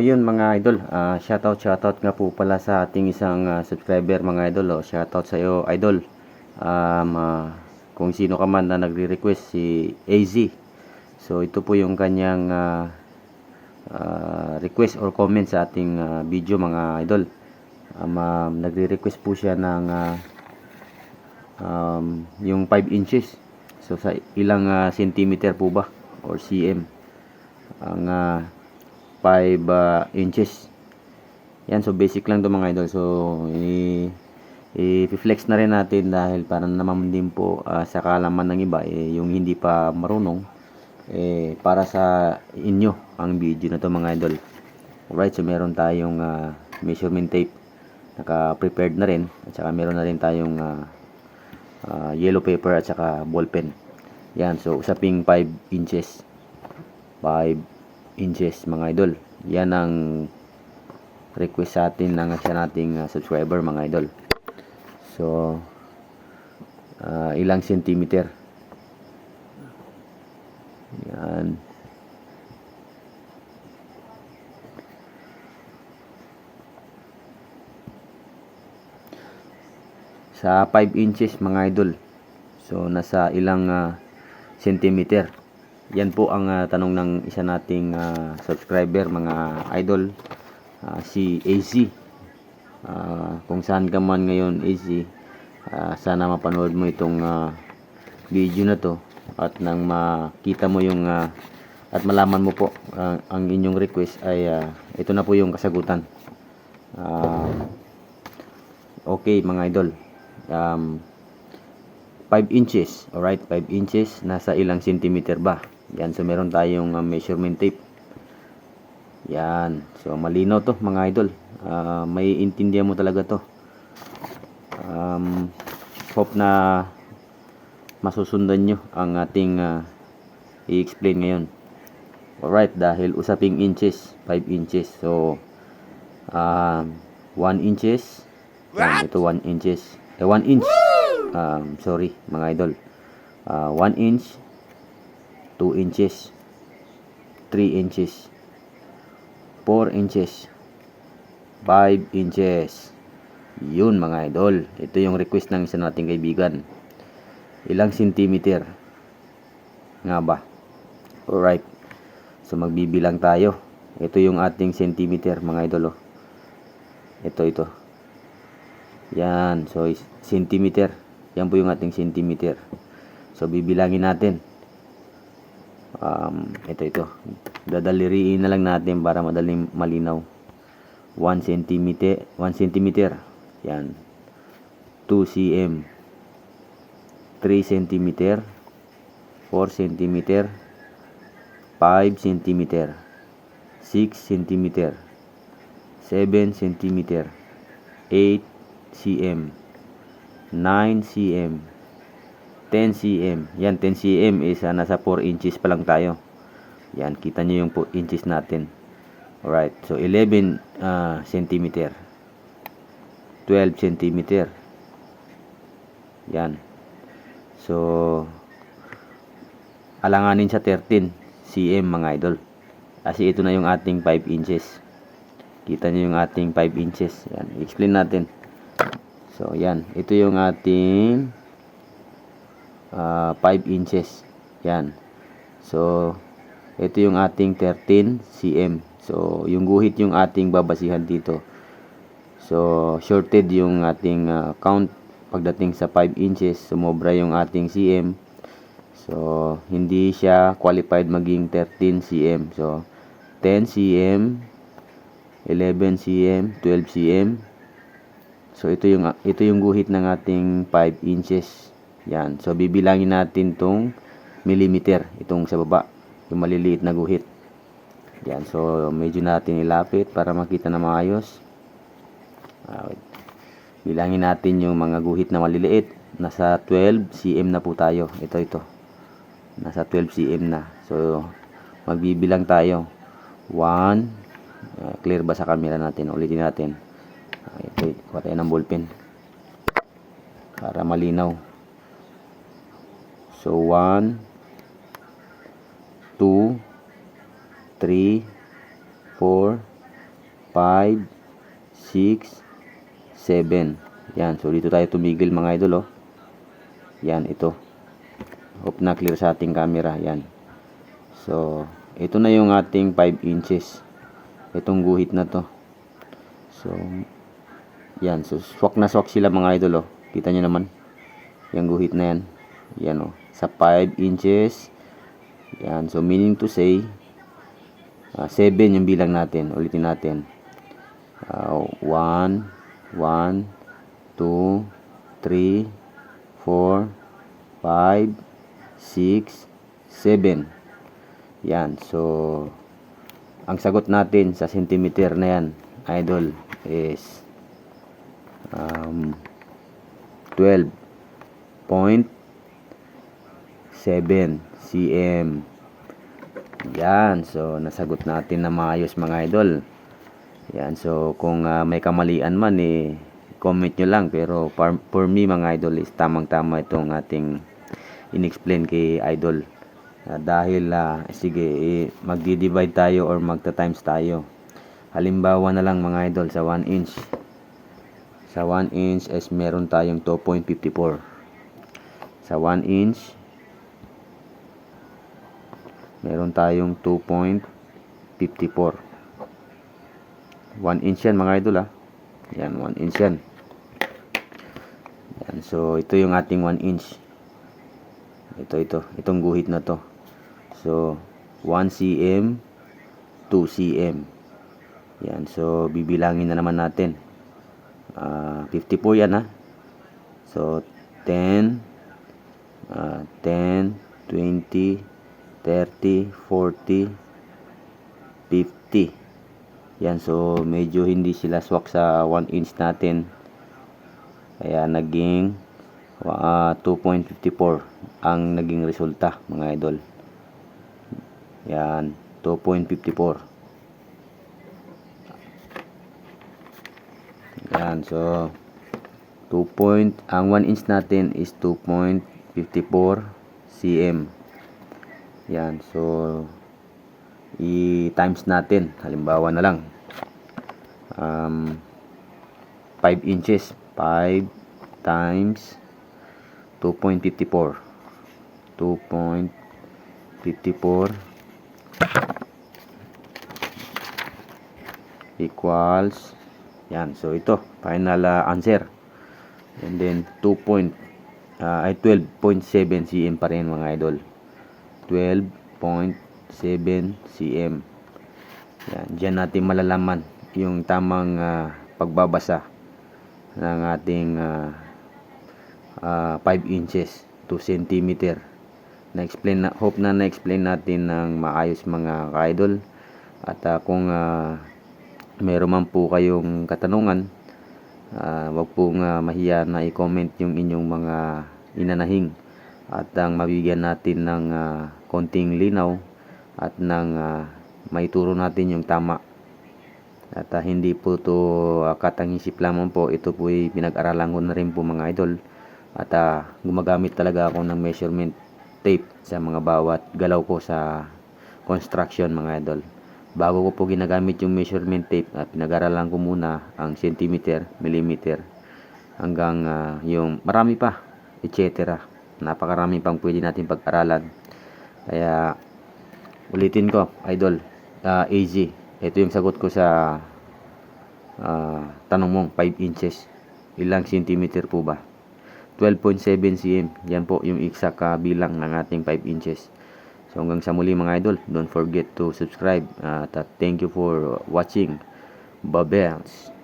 yun mga idol, shoutout nga po pala sa ating isang subscriber mga idol. Shoutout sa iyo idol. Kung sino ka man na nagre-request, si AZ. So ito po yung kanyang request or comment sa ating video mga idol. Nagre-request po siya ng yung 5 inches. So sa ilang centimeter po ba or cm ang 5 inches. Yan, so basic lang to mga idol. So i-flex na rin natin dahil para naman din po sa kaalaman ng iba yung hindi pa marunong para sa inyo ang video na to mga idol. Alright, so meron tayong measurement tape naka-prepared na rin, at saka meron na rin tayong yellow paper at saka ball pen. Yan, so usaping 5 inches mga idol. Yan ang request sa atin ng isa nating subscriber mga idol. So ilang centimeter. Yan. Sa 5 inches mga idol. So nasa ilang centimeter. Yan po ang tanong ng isa nating subscriber mga idol, si AZ. Kung saan ka man ngayon AZ, sana mapanood mo itong video na to at nang makita mo yung at malaman mo po ang inyong request ay ito na po yung kasagutan. Okay mga idol, 5 inches, alright, 5 inches, nasa ilang centimeter ba? Yan, so meron tayong measurement tape. Yan, so malinaw to mga idol. May intindihan mo talaga to. Hope na masusundan nyo ang ating i-explain ngayon. Alright, dahil usaping inches, 5 inches. So 1 inches. Yan, ito 1 inches. 1 inch. Sorry mga idol. 1 inch, 2 inches, 3 inches, 4 inches, 5 inches. Yun mga idol. Ito yung request ng isa nating kaibigan. Ilang centimeter nga ba? Alright. So magbibilang tayo. Ito yung ating centimeter mga idol. Ito. Yan. So centimeter. Yan po yung ating centimeter. So bibilangin natin. Ito. Dadaliriin na lang natin para madaling malinaw. 1 centimeter. Yan. 2 cm. 3 centimeter. 4 centimeter. 5 centimeter. 6 centimeter. 7 centimeter. 8 cm. 9 cm. 10 cm. Yan, 10 cm is nasa 4 inches pa lang tayo. Yan, kita nyo yung inches natin. Alright, so 11 centimeter. 12 centimeter. Yan. So alanganin sa 13 cm mga idol. Kasi ito na yung ating 5 inches. Kita nyo yung ating 5 inches. Yan, i-explain natin. So yan, ito yung ating 5 inches. Yan. So ito yung ating 13 cm. So yung guhit yung ating babasihan dito. So shorted yung ating count pagdating sa 5 inches. Sumobra yung ating cm. So hindi siya qualified maging 13 cm. So 10 cm, 11 cm, 12 cm. So ito yung guhit ng ating 5 inches. Yan. So bibilangin natin tong millimeter, itong sa baba, yung maliliit na guhit. Yan. So medyo natin ilapit para makita na maayos. Bilangin natin yung mga guhit na maliliit. Nasa 12 cm na po tayo. Ito. Nasa 12 cm na. So magbibilang tayo. 1. Clear ba sa camera natin? Ulitin natin. Ito, kuha tayo ng ballpen para malinaw. So 1, 2, 3, 4, 5, 6, 7. Yan. So, dito tayo tumigil mga idol, oh. Yan, ito. Hope na clear sa ating camera. Yan. So, ito na yung ating 5 inches. Itong guhit na to. So, yan. So, swak na swak sila mga idol, oh. Kita nyo naman. Yung guhit na yan. Yan, oh. Sa 5 inches. Yan. So, meaning to say, 7 yung bilang natin. Ulitin natin. 1, 2, 3, 4, 5, 6, 7. Yan. So, ang sagot natin sa centimeter na yan, idol, is 12.7 cm. Yan. So, nasagot natin na maayos mga idol. Yan. So, kung may kamalian man, comment nyo lang. Pero, for me mga idol, is tamang-tama itong ating in-explain kay idol. Dahil, sige, magdi-divide tayo or magta-times tayo. Halimbawa na lang mga idol, sa 1 inch. Sa 1 inch is meron tayong 2.54. Sa 1 inch, meron tayong 2.54. 1 inch yan mga idol, Yan, 1 inch yan. Yan. So, ito yung ating 1 inch. Itong guhit na to. So, 1 cm, 2 cm. Yan. So, bibilangin na naman natin. 54 yan, So, 10, 20, 30, 40, 50. Yan. So, medyo hindi sila swak sa 1 inch natin. Kaya, naging 2.54 ang naging resulta, mga idol. Yan. 2.54. Yan. So, ang 1 inch natin is 2.54 cm. Yan. So, i-times natin. Halimbawa na lang. 5 inches. 5 times 2.54. 2.54 equals, yan. So, ito. Final answer. And then, 12.7 cm pa rin mga idol. 12.7 cm. Yan. Diyan natin malalaman yung tamang pagbabasa ng ating 5 inches to centimeter. Hope na na-explain natin ng maayos mga ka-idol. At kung meron man po kayong katanungan, wag pong mahiya na i-comment yung inyong mga inanahing. At mabigyan natin ng konting linaw at maituro natin yung tama. At hindi po to katangisip lamang po. Ito po ay pinag-aralan ko na rin po mga idol. At gumagamit talaga ako ng measurement tape sa mga bawat galaw ko sa construction mga idol. Bago ko po ginagamit yung measurement tape, pinag-aralan ko muna ang centimeter, millimeter, hanggang yung marami pa, etc. Napakarami pang pwede natin pag-aralan. Kaya ulitin ko, idol, AZ, ito yung sagot ko sa tanong mong 5 inches. Ilang centimeter po ba? 12.7 cm. Yan po yung exact bilang ng ating 5 inches. So hanggang sa muli mga idol, don't forget to subscribe. Thank you for watching. Babels.